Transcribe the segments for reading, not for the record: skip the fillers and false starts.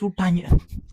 விட்டாங்க.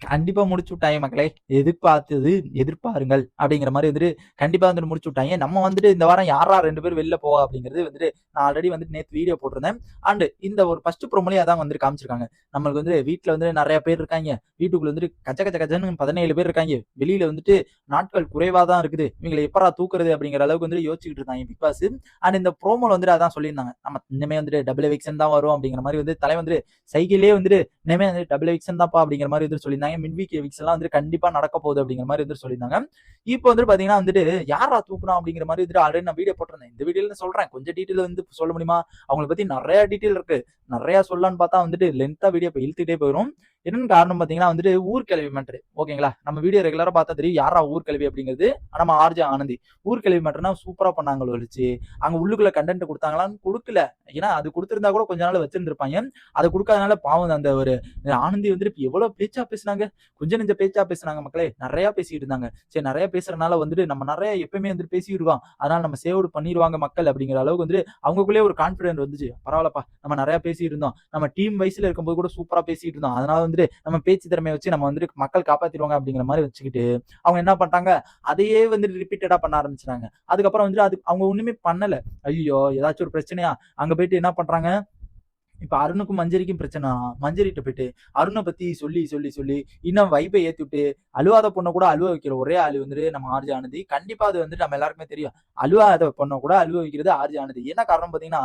கண்டிப்பா முடிச்சு விட்டாங்க மக்களே. எதிர்பார்த்தது எதிர்பாருங்கள் அப்படிங்கிற மாதிரி வந்துட்டு கண்டிப்பா வந்துட்டு முடிச்சு விட்டாங்க. நம்ம வந்துட்டு இந்த வாரம் யாரா 2 பேர் வெளில போவா அப்படிங்கிறது வந்துட்டு நான் ஆல்ரெடி வந்துட்டு நேத்து வீடியோ போட்டிருந்தேன். அண்ட் இந்த ஒரு ஃபர்ஸ்ட் ப்ரோமோலயே அதான் வந்துட்டு காமிச்சிருக்காங்க. நம்மளுக்கு வந்து வீட்டுல வந்து நிறைய பேர் இருக்காங்க. வீட்டுக்குள்ள வந்துட்டு கச்ச கச்ச கச்சன்னு 17 பேர் இருக்காங்க. வெளியில வந்துட்டு நாட்கள் குறைவா தான் இருக்குது. இவங்களை எப்பரா தூக்குறது அப்படிங்கிற அளவுக்கு வந்து யோசிச்சுட்டு இருந்தாங்க பிக் பாஸ். அண்ட் இந்த ப்ரோமோல வந்துட்டு அதான் சொல்லியிருந்தாங்க. நம்ம இனிமே வந்துட்டு டபுள் எவிக்ஷன் தான் வரும் அப்படிங்கிற மாதிரி வந்து தலை வந்துட்டு சைக்கிளே வந்துட்டு இனிமே வந்து டபுள் எவிக்ஷன் தான்ப்பா அப்படிங்கிற மாதிரி வந்து சொல்லியிருந்தாங்க. மிட்வீக் எவிக்ஷன் எல்லாம் வந்து கண்டிப்பா நடக்க போகுது அப்படிங்கிற மாதிரி வந்து சொல்லியிருந்தாங்க. இப்போ வந்து பாத்தீங்கன்னா வந்துட்டு யாரா தூக்கணும் அப்படிங்கிற மாதிரி வந்துட்டு ஆல்ரெடி நான் வீடியோ போட்டிருந்தேன். இந்த வீடியோல சொல்றேன், கொஞ்சம் டீட்டெயில் வந்து சொல்ல முடியுமா? அவங்களை பத்தி நிறைய டீட்டெயில் இருக்கு. நிறைய சொல்லலாம்னு பார்த்தா வந்துட்டு லென்த்தா வீடியோ இழுத்துட்டே போயிடும். என்னன்னு காரணம் பாத்தீங்கன்னா வந்துட்டு ஊர்கிழவி மேட்ரு. ஓகேங்களா? நம்ம வீடியோ ரெகுலரா பார்த்தா தெரியும் யாரா ஊர்கிழவி அப்படிங்கிறது. நம்ம ஆர்ஜே ஆனந்தி ஊர்கிழவி மேட்டர்னா சூப்பரா பண்ணாங்க வச்சு அங்க உள்ளுக்குள்ள கண்டென்ட் கொடுத்தாங்களான்னு கொடுக்கல. ஏன்னா அது கொடுத்திருந்தா கூட கொஞ்ச நாள் வச்சிருந்திருப்பாங்க. அதை கொடுக்காதனால பாவம் அந்த ஒரு ஆனந்தி வந்துட்டு எவ்வளவு பேச்சா பேசினாங்க. கொஞ்சம் நெஞ்ச பேச்சா பேசுனாங்க மக்களே. நிறைய பேசிட்டு இருந்தாங்க. சரி நிறைய பேசுறதுனால வந்துட்டு நம்ம நிறைய எப்பயுமே வந்துட்டு பேசிடுவோம். அதனால நம்ம சேவ் பண்ணிடுவாங்க மக்கள் அப்படிங்கிற அளவுக்கு வந்துட்டு அவங்களுக்குள்ளே ஒரு கான்பிடன்ட் வந்துச்சு. பரவாயில்லப்பா நம்ம நிறைய பேசிட்டு இருந்தோம். நம்ம டீம் வயசுல இருக்கும்போது கூட சூப்பரா பேசிட்டு இருந்தோம். அதனால வந்துட்டு நம்ம பேச்சு திறமையை வச்சு நம்ம வந்துட்டு மக்கள் காப்பாத்திடுவாங்க அப்படிங்கிற மாதிரி வச்சுக்கிட்டு அவங்க என்ன பண்ணிட்டாங்க, அதையே வந்துட்டு ரிப்பீட்டடா பண்ண ஆரம்பிச்சிட்டாங்க. அதுக்கப்புறம் வந்துட்டு அது அவங்க ஒண்ணுமே பண்ணல. ஐயோ ஏதாச்சும் ஒரு பிரச்சனையா அங்க போயிட்டு என்ன பண்றாங்க, இப்ப அருணுக்கும் மஞ்சரிக்கும் பிரச்சனை. மஞ்சரிட்ட போயிட்டு அருணை பத்தி சொல்லி சொல்லி சொல்லி இன்னும் வைப்பை ஏத்தி விட்டு அழுவாத பொண்ணை கூட அழுவ வைக்கிற ஒரே ஆளு வந்துட்டு நம்ம ஆர்ஜி ஆனந்தி. கண்டிப்பா அது வந்துட்டு நம்ம எல்லாருக்குமே தெரியும். அழுவாத பொண்ணை கூட அழுவ வைக்கிறது ஆர்ஜி ஆனந்தி. என்ன காரணம் பாத்தீங்கன்னா,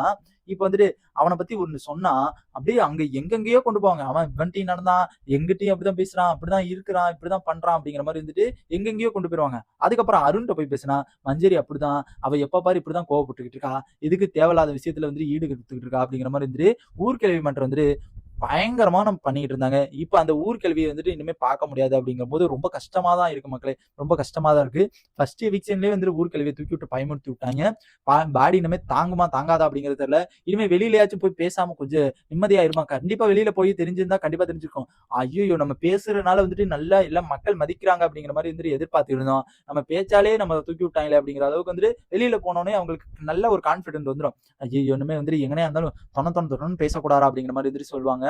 இப்ப வந்துட்டு அவனை பத்தி ஒண்ணு சொன்னா அப்படியே அங்க எங்கெங்கயோ கொண்டு போவாங்க. அவன் இவன்ட்டையும் நடந்தான், எங்கிட்டையும் அப்படிதான் பேசுறான், அப்படிதான் இருக்கிறான், இப்படிதான் பண்றான் அப்படிங்கிற மாதிரி வந்துட்டு எங்கெங்கயோ கொண்டு போயிருவாங்க. அதுக்கப்புறம் அருண்கிட்ட போய் பேசினா மஞ்சரி அப்படிதான், அவ எப்ப பாரு இப்படிதான் கோவப்பட்டுக்கிட்டு இருக்கா, இதுக்கு தேவையில்லாத விஷயத்துல வந்துட்டு ஈடு கொடுத்துக்கிட்டு இருக்கா அப்படிங்கிற மாதிரி வந்துட்டு ஊர்கிழவி மன்றம் வந்துட்டு பயங்கரமா நம்ம பண்ணிட்டு இருந்தாங்க. இப்ப அந்த ஊர்கிழவியை வந்துட்டு இனிமே பார்க்க முடியாது அப்படிங்கும்போது ரொம்ப கஷ்டமா தான் இருக்கு மக்களே. ரொம்ப கஷ்டமா தான் இருக்கு. ஃபர்ஸ்ட் எவிக்ஷன்லயே வந்துட்டு ஊர்கிழவியை தூக்கி விட்டு பயமுறுத்தி விட்டாங்க. பாடி இனிமே தாங்குமா தாங்காதா அப்படிங்கிறது தெரியல. இனிமே வெளியிலயாச்சும் போய் பேசாம கொஞ்சம் நிம்மதியா இருமா. கண்டிப்பா வெளியில போய் தெரிஞ்சிருந்தா கண்டிப்பா தெரிஞ்சிருக்கும். ஐயோ நம்ம பேசுறதுனால வந்துட்டு நல்லா எல்லாம் மக்கள் மதிக்கிறாங்க அப்படிங்கிற மாதிரி வந்துட்டு எதிர்பார்த்து இருந்தோம். நம்ம பேச்சாலே நம்ம தூக்கி விட்டாங்களே அப்படிங்கிற அளவுக்கு வந்துட்டு வெளியில போனோடனே அவங்களுக்கு நல்ல ஒரு கான்பிடன்ட் வந்துடும். ஐயோ இனிமே வந்துட்டு எங்கனையா இருந்தாலும் தொண பேசக்கூடாது அப்படிங்கிற மாதிரி வந்துட்டு சொல்லுவாங்க.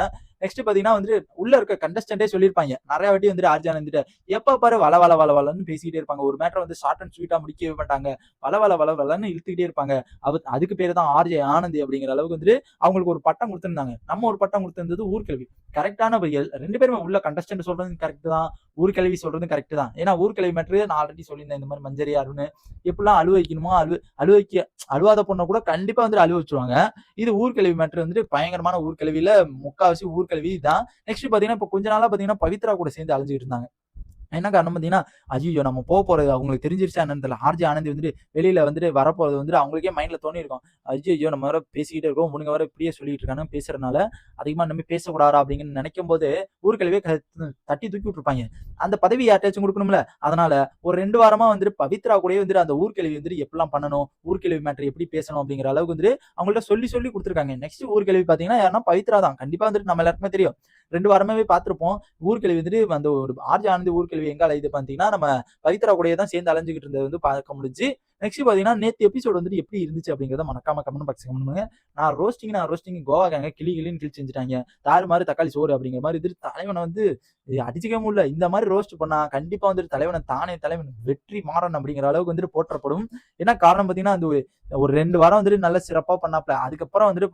நெக்ஸ்ட் பாத்தீங்கன்னா வந்துட்டு உள்ள இருக்க கண்டஸ்டன்டே சொல்லியிருப்பாங்க நிறைய வாட்டி வந்துட்டு ஆர்ஜி ஆனந்திட்ட எப்ப பாரு வள வள வள வளன்னு பேசிக்கிட்டே இருப்பாங்க. ஒரு மேட்டர் வந்து ஷார்ட் அண்ட் ஸ்வீட்டா முடிக்கவே மாட்டாங்க. வள வள வள வளன்னு இழுத்துக்கிட்டே இருப்பாங்க. அதுக்கு பேரு தான் ஆர்ஜே ஆனந்தி அப்படிங்கிற அளவுக்கு வந்துட்டு அவங்களுக்கு ஒரு பட்டம் கொடுத்திருந்தாங்க. நம்ம ஒரு பட்டம் கொடுத்திருந்தது ஊர்கிழவி. கரெக்டான 2 பேருமே உள்ள கண்டஸ்டன்ட் சொல்றது கரெக்ட் தான், ஊர்கிழவி சொல்றது கரெக்ட் தான். ஏன்னா ஊர்கிழவி மேட்டர் நான் ஆல்ரெடி சொல்லியிருந்தேன். இந்த மாதிரி மஞ்சரி அருண் எப்படிலாம் அழுவ வைக்கணுமோ அழுவாத பொண்ணை கூட கண்டிப்பா வந்து அழுவ வச்சிருவாங்க. இது ஊர்கிழவி மேட்டர் வந்துட்டு பயங்கரமான ஊர்கிழவியில முக்காவாசி ஊர்கிழவி தான். நெக்ஸ்ட் பாத்தீங்கன்னா இப்ப கொஞ்ச நாளா பாத்தீங்கன்னா பவித்ரா கூட சேர்ந்து அலைஞ்சிட்டு இருந்தாங்க. என்ன காரணம் பாத்தீங்கன்னா, ஐயோ நம்ம போறது அவங்களுக்கு தெரிஞ்சிருச்சா என்னன்னு தெரியல. ஆர்ஜி ஆனந்தி வந்துட்டு வெளியில வந்துட்டு வரப்போறது வந்துட்டு அவங்களுக்கே மைண்ட்ல தோணி இருக்கும். ஐயோ நம்ம வேற பேசிக்கிட்டே இருக்கோம், முனுங்க வேற இப்படியே சொல்லிட்டு இருக்கானு பேசுறதுனால அதிகமா நம்ம பேசக்கூடாதா அப்படின்னு நினைக்கும் போது ஊர்கிழவியே தட்டி தூக்கி விட்டுருப்பாங்க. அந்த பதவி யார்ட்டாச்சும் கொடுக்கணும்ல. அதனால ஒரு 2 வாரமா வந்துட்டு பவித்ரா கூடயே வந்துட்டு அந்த ஊர்கிழவி வந்துட்டு எப்படிலாம் பண்ணணும், ஊர்கிழவி மேட்டர் எப்படி பேசணும் அப்படிங்கிற அளவுக்கு வந்துட்டு அவங்கள்ட்ட சொல்லி சொல்லி கொடுத்துருக்காங்க. நெக்ஸ்ட் ஊர்கிழவி பாத்தீங்கன்னா யாருன்னா பவித்ரா தான். கண்டிப்பா வந்துட்டு நம்ம எல்லாருக்குமே தெரியும். 2 வாரமாவே பார்த்திருப்போம். ஊர்கிழவி வந்துட்டு அந்த ஒரு ஆர்ஜி ஆனந்தி ஊர்கிழவி எங்க அலையுது பாத்தீங்கன்னா நம்ம பவித்ரா கூடயே தான் சேர்ந்து அலைஞ்சுக்கிட்டு இருந்தது வந்து பார்க்க முடிஞ்சு. நெக்ஸ்ட் பாத்தீங்கன்னா நேத்து எபிசோட் வந்துட்டு எப்படி இருந்துச்சு அப்படிங்கறத மறக்காம கமெண்ட் பாக்ஸ் கமெண்ட் பண்ணுங்க. நான் ரோஸ்டிங் கோவா கேங்க கிளி கிளின்னு கிழிச்சு செஞ்சுட்டாங்க. தாறு மாதிரி தக்காளி சோறு அப்படிங்கிற மாதிரி இது தலைவனை வந்து அடிச்சுக்க முடியல. இந்த மாதிரி ரோஸ்ட் பண்ணா கண்டிப்பா வந்துட்டு தலைவனை தானே தலைவன் வெற்றி மாறன் அப்படிங்கிற அளவுக்கு வந்துட்டு போற்றப்படும். என்ன காரணம் பாத்தீங்கன்னா அந்த ஒரு 2 வாரம் வந்துட்டு நல்ல சிறப்பா பண்ணாப்ல. அதுக்கப்புறம் வந்துட்டு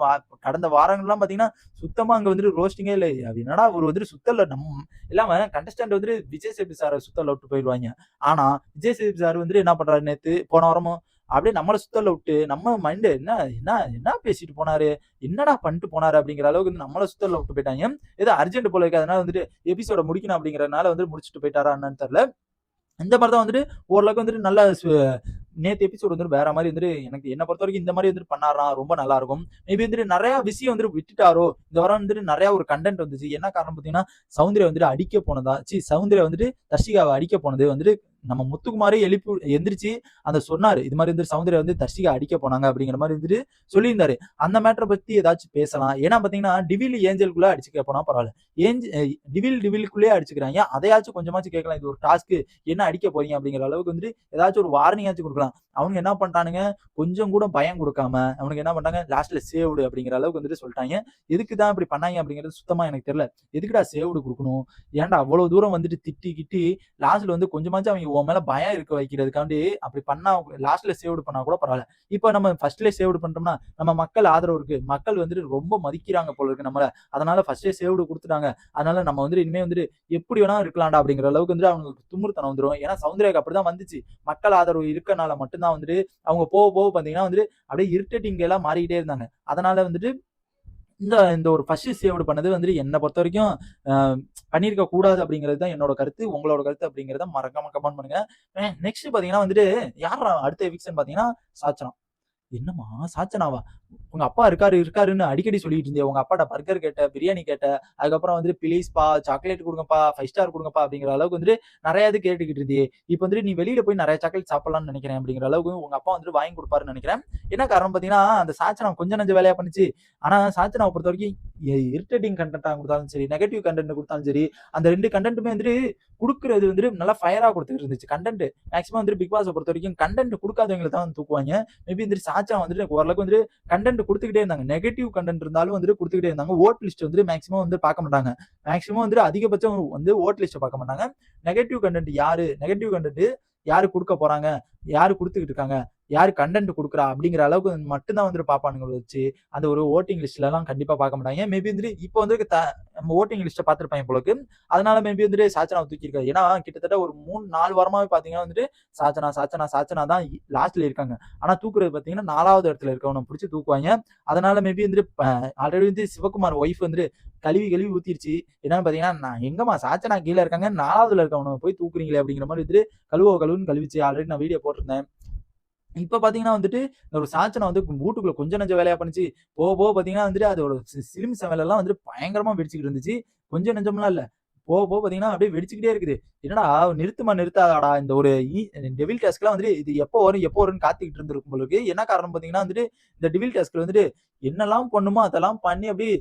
கடந்த வாரங்கள்லாம் பாத்தீங்கன்னா சுத்தமா அங்க வந்துட்டு ரோஸ்டிங்கே இல்லை. அது என்னடா ஒரு வந்துட்டு சுத்தல இல்லாம கண்டஸ்டன்ட் வந்துட்டு விஜய் சேதுபதி சாரை சுத்தல விட்டு போயிடுவாங்க. ஆனா விஜய் சேதுபதி சார் வந்துட்டு என்ன பண்றாரு நேத்து போன வாரமும் அப்படியே நம்மள சுத்தல விட்டு நம்ம மைண்ட் என்ன என்ன என்ன பேசிட்டு போனாரு, என்னடா பண்ணிட்டு போனாரு அப்படிங்கிற அளவுக்கு வந்து நம்மள சுத்தல விட்டு போயிட்டாங்க. ஏதோ அர்ஜென்ட் போல இருக்கு, அதனால வந்துட்டு எபிசோட முடிக்கணும் அப்படிங்கறதுனால வந்து முடிச்சுட்டு போயிட்டாரா என்னன்னு தெரியல. இந்த மாதிரி தான் வந்துட்டு ஓரளவுக்கு வந்துட்டு நல்ல நேத்து எபிசோட் வந்துட்டு வேற மாதிரி வந்துட்டு எனக்கு என்ன பொறுத்த வரைக்கும் இந்த மாதிரி வந்துட்டு பண்ணாரா ரொம்ப நல்லா இருக்கும். மேபி வந்துட்டு நிறைய விஷயம் வந்துட்டு விட்டுட்டாரோ. இந்த வாரம் வந்துட்டு நிறைய ஒரு கண்டென்ட் வந்துச்சு. என்ன காரணம் பாத்தீங்கன்னா சௌந்தர்யா வந்துட்டு அடிக்க போனதா சௌந்தர்யா வந்துட்டு தர்ஷிகாவை அடிக்க போனது வந்துட்டு நம்ம முத்துக்குமாரே எந்திரிச்சு அந்த சொன்னாரு. இது மாதிரி வந்து சௌந்தர்யா வந்து தர்ஷிகா அடிக்க போனாங்க அப்படிங்கிற மாதிரி வந்துட்டு சொல்லியிருந்தாரு. அந்த மேட்டரை பத்தி ஏதாச்சும் பேசலாம். ஏன்னா பாத்தீங்கன்னா டிவில் ஏஞ்சலுக்குள்ள அடிச்சுக்க போனா பரவாயில்ல. டிவிலுக்குள்ளேயே அடிச்சுக்கிறாங்க. அதையாச்சும் கொஞ்சமாச்சும் கேட்கலாம். இது ஒரு டாஸ்க், என்ன அடிக்க போறீங்க அப்படிங்கிற அளவுக்கு வந்துட்டு ஏதாச்சும் ஒரு வார்னிங்காச்சும் கொடுக்கலாம். அவங்க என்ன பண்ணிட்டானுங்க, கொஞ்சம் கூட பயம் கொடுக்காம அவனுக்கு என்ன பண்ணாங்க, லாஸ்ட்ல சேவ்டு அப்படிங்கிற அளவுக்கு வந்துட்டு சொல்லிட்டாங்க. எதுக்கு தான் இப்படி பண்ணாங்க அப்படிங்கிறது சுத்தமா எனக்கு தெரியல. எதுக்குடா சேவ்டு கொடுக்கணும்? ஏன்டா அவ்வளவு தூரம் வந்துட்டு திட்டி கிட்டி லாஸ்ட்ல வந்து கொஞ்சமாச்சும் அவங்க உன் மேல பயம் இருக்க வைக்கிறதுக்காண்டி அப்படி பண்ணா லாஸ்ட்ல சேவ்டு பண்ணா கூட பரவாயில்ல. இப்ப நம்ம ஃபர்ஸ்ட்லேயே சேவ்டு பண்றோம்னா நம்ம மக்கள் ஆதரவு இருக்கு. மக்கள் வந்துட்டு ரொம்ப மதிக்கிறாங்க போல இருக்கு நம்மள. அதனால ஃபர்ஸ்டே சேவ்டு கொடுத்துட்டாங்க. அதனால நம்ம வந்துட்டு இனிமே வந்துட்டு எப்படி வேணா இருக்கலாம்டா அப்படிங்கிற அளவுக்கு வந்து அவங்களுக்கு துமுறுத்தனம் வந்துரும். ஏன்னா சௌந்தர்யாக்கு அப்படிதான் வந்துச்சு. மக்கள் ஆதரவு இருக்கனால மட்டும்தான் வந்துட்டு அவங்க போக போக பாத்தீங்கன்னா வந்து அப்படியே இரிட்டேட்டிங் எல்லாம் மாறிக்கிட்டே இருந்தாங்க. அதனால வந்துட்டு இந்த இந்த ஒரு ஃபர்ஸ்ட் சேவ்டு பண்ணது வந்துட்டு என்ன பொறுத்த வரைக்கும் பண்ணியிருக்க கூடாது அப்படிங்கிறது தான் என்னோட கருத்து. உங்களோட கருத்து அப்படிங்கிறத மறக்காம கமெண்ட் பண்ணுங்க. நெக்ஸ்ட் பாத்தீங்கன்னா வந்துட்டு யார் அடுத்த எவிக்ஷன் பாத்தீங்கன்னா சாச்சனா. என்னம்மா சாச்சனாவா? உங்க அப்பா இருக்காருன்னு அடிக்கடி சொல்லிட்டு இருந்தியே. உங்க அப்பாட்ட பர்கர் கேட்ட, பிரியாணி கேட்ட, அதுக்கப்புறம் வந்துட்டு ப்ளீஸ்ப்பா சாக்லேட் குடுங்கப்பா, 5 ஸ்டார் குடுங்கப்பா அப்படிங்கிற அளவுக்கு வந்துட்டு நெறைய இது கேட்டுக்கிட்டு இருந்தியே. இப்ப வந்துட்டு நீ வெளியில போய் நெறைய சாக்லேட் சாப்பிடலாம்னு நெனைக்கிறேன் அப்படிங்கிற அளவுக்கு உங்க அப்பா வந்துட்டு வாங்கி குடுப்பாருன்னு நெனைக்கிறேன். என்ன காரணம் பார்த்தீங்கன்னா, அந்த சாச்சனா கொஞ்சம் நெஞ்ச வேலையா பண்ணுச்சு. ஆனா சாச்சனாவ பொறுத்தவரைக்கும் இரிட்டேட்டிங் கன்டென்ட்டா குடுத்தாலும் சரி, நெகட்டிவ் கன்டென்ட் குடுத்தாலும் சரி, அந்த 2 கன்டென்ட்டுமே வந்துட்டு குடுக்குறது வந்துட்டு நல்லா ஃபயரா குடுத்துட்டு இருந்துச்சு. கன்டென்ட் மேக்ஸிமம் வந்துட்டு பிக் பாஸ பொறுத்தவரைக்கும் கன்டென்ட் குடுக்காதவங்கள தான் தூக்குவாங்க. மேபி வந்துட்டு சாச்சனா வந்துட்டு ஓரளவுக்கு வந்துட்டு கண்டென்ட் குடுத்துக்கிட்டே இருந்தாங்க. நெகட்டிவ் கண்டென்ட் இருந்தாலும் வந்துட்டு குடுத்துக்கிட்டே இருந்தாங்க. வோட் லிஸ்ட் வந்து மேக்ஸிமம் வந்து பார்க்க மாட்டாங்க. மேக்ஸிமம் வந்துட்டு அதிகபட்சம் வந்து வோட் லிஸ்ட்ட பார்க்க மாட்டாங்க. நெகட்டிவ் கண்டென்ட் யாரு குடுக்க போறாங்க? யாரு குடுத்துக்கிட்டு இருக்காங்க? யாரு கண்டென்ட் குடுக்குறா? அப்படிங்கிற அளவுக்கு மட்டும் தான் வந்துட்டு பார்ப்பானுங்க வச்சு, அந்த ஒரு வோட்டிங் லிஸ்ட்லலாம் கண்டிப்பா பார்க்க மாட்டாங்க. மேபி வந்துட்டு இப்போ வந்து நம்ம வோட்டிங் லிஸ்ட்ட பார்த்திருப்பாங்க போல இருக்கு. அதனால மேபி வந்துட்டு சாச்சனாவ தூக்கியிருக்காரு. ஏன்னா கிட்டத்தட்ட ஒரு 3, 4 வாரமாவே பார்த்தீங்கன்னா வந்துட்டு சாச்சனா தான் லாஸ்ட்ல இருக்காங்க. ஆனா தூக்குறது பார்த்தீங்கன்னா 4வது இடத்துல இருக்கவன புடிச்சு தூக்குவாங்க. அதனால மேபி வந்துட்டு ஆல்ரெடி வந்து சிவகுமார் ஒய்ஃப் வந்துட்டு கழுவி ஊத்திருச்சு. என்னன்னு பார்த்தீங்கன்னா, நான் எங்கம்மா சாச்சனா கீழ இருக்காங்க, 4வதுல இருக்கவன போய் தூக்குறீங்களே அப்படிங்கிற மாரி வந்துட்டு கழுவுன்னு கழுவிச்சு. ஆல்ரெடி நான் வீடியோ போட்டிருந்தேன். இப்ப பாத்தீங்கன்னா வந்துட்டு, ஒரு சாச்சனா வந்து வூட்டுக்குள்ள கொஞ்சம் நெஞ்சம் வேலையா பண்ணுச்சு. போக பாத்தீங்கன்னா வந்துட்டு அதோட சிலிம் செவலெல்லாம் வந்துட்டு பயங்கரமா வெடிச்சுக்கிட்டு இருந்துச்சு. கொஞ்சம் நெஞ்சம்லாம் இல்ல. போக பாத்தீங்கன்னா அப்படியே வெடிச்சுக்கிட்டே இருக்குது. என்னடா நிறுத்தாதாடா இந்த ஒரு டெவில் டாஸ்க்லாம் வந்துட்டு இது எப்போ வரும்னு காத்துக்கிட்டு இருந்திருக்கும் போல இருக்கு. என்ன காரணம் பாத்தீங்கன்னா வந்துட்டு, இந்த டெவில் டாஸ்க்ல வந்துட்டு என்னெல்லாம் பண்ணுமோ அதெல்லாம் பண்ணி அப்படியே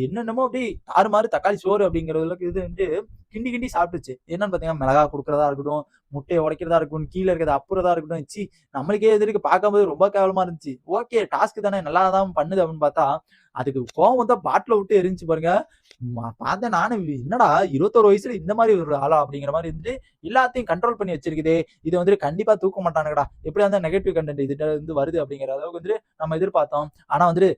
என்னென்னமோ அப்படியே தாறுமாறு தக்காளி சோறு அப்படிங்கிற அளவுக்கு இது வந்து கிண்டி சாப்பிட்டுச்சு. என்னன்னு பாத்தீங்கன்னா, மிளகா குடுக்குறதா இருக்கட்டும், முட்டைய உடைக்கிறதா இருக்கட்டும், கீழ இருக்கிறத அப்புறதா இருக்கட்டும், நம்மளுக்கே எதிர்க்கு பார்க்கும்போது ரொம்ப கேவலமா இருந்துச்சு. ஓகே டாஸ்க் தானே நல்லா தான் பண்ணுது அப்படின்னு பார்த்தா, அதுக்கு கோவம் வந்தா பாட்டில விட்டு எரிஞ்சுச்சு பாருங்க. பார்த்தேன் நானும் என்னடா 21 வயசுல இந்த மாரி ஒரு ஆளா அப்படிங்கிற மாரி இருந்துட்டு, எல்லாத்தையும் கண்ட்ரோல் பண்ணி வச்சிருக்குதே. இது வந்துட்டு கண்டிப்பா தூக்க மாட்டானுங்கடா. எப்படியா இருந்தா நெகட்டிவ் கன்டென்ட் இதுட்ட இருந்து வருது அப்படிங்கிற அளவுக்கு வந்துட்டு நம்ம எதிர்பார்த்தோம். ஆனா வந்துட்டு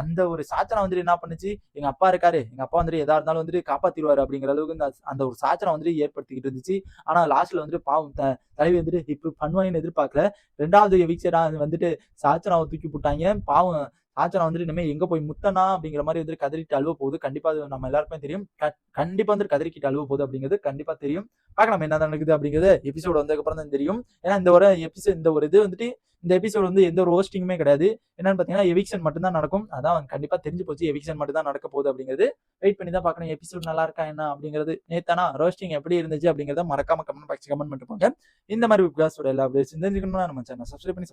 அந்த ஒரு சாச்சனா வந்துட்டு என்ன பண்ணுச்சு, எங்க அப்பா இருக்காரு. எங்க அப்பா வந்துட்டு எதா இருந்தாலும் வந்துட்டு காப்பாத்திருவாரு அப்படிங்கிற அளவுக்கு அந்த ஒரு சாச்சனா வந்துட்டு ஏற்படுத்திக்கிட்டு இருந்துச்சு. ஆனா லாஸ்ட்ல வந்துட்டு பாவம் தலைவி வந்துட்டு இப்படி பண்ணுவாங்கன்னு எதிர்பார்க்கல. 2வது எவிக்ஷனா வந்துட்டு சாச்சனாவ தூக்கி போட்டாய்ங்க. பாவம் சாச்சனா வந்துட்டு இனிமே எங்க போய் முத்தனா அப்படிங்கிற மாரி வந்துட்டு கதறிட்டு அழுவ போகுது. கண்டிப்பா அது நம்ம எல்லாருக்குமே தெரியும். கண்டிப்பா வந்துட்டு கதறிக்கிட்டு அழுவ போகுது அப்படிங்கிறது கண்டிப்பா தெரியும். பார்க்கலாம் என்ன நடக்குது அப்படிங்கிறது எபிசோட் வந்ததுக்கு அப்புறம் தான் தெரியும். ஏன்னா இந்த ஒரு இது வந்துட்டு இந்த எபிசோட் வந்து எந்த ஒரு ஹோஸ்டிங்குமே கிடையாது. என்னன்னு பார்த்தீங்கன்னா எவிக்ஷன் மட்டும் தான் நடக்கும். அதான் கண்டிப்பா தெரிஞ்சு போச்சு. எவிக்ஷன் மட்டும் தான் நடக்க போகுது அப்படிங்கிறது. வெயிட் பண்ணி தான் பார்க்கணும். எபிசோட் நல்லா இருக்கா என்ன அப்படிங்கிறது. நேத்தானா ரோஸ்டிங் எப்படி இருந்துச்சு அப்படிங்கிறத மறக்காம கமெண்ட் பாக்ஸ்ல கமெண்ட் பண்ணிட்டு போங்க. இந்த மாதிரி பிக் பாஸோட எல்லா அப்டேட்ஸ் தெரிஞ்சுக்கணும்னா நம்ம சேனல் சப்ஸ்கிரைப் பண்ணி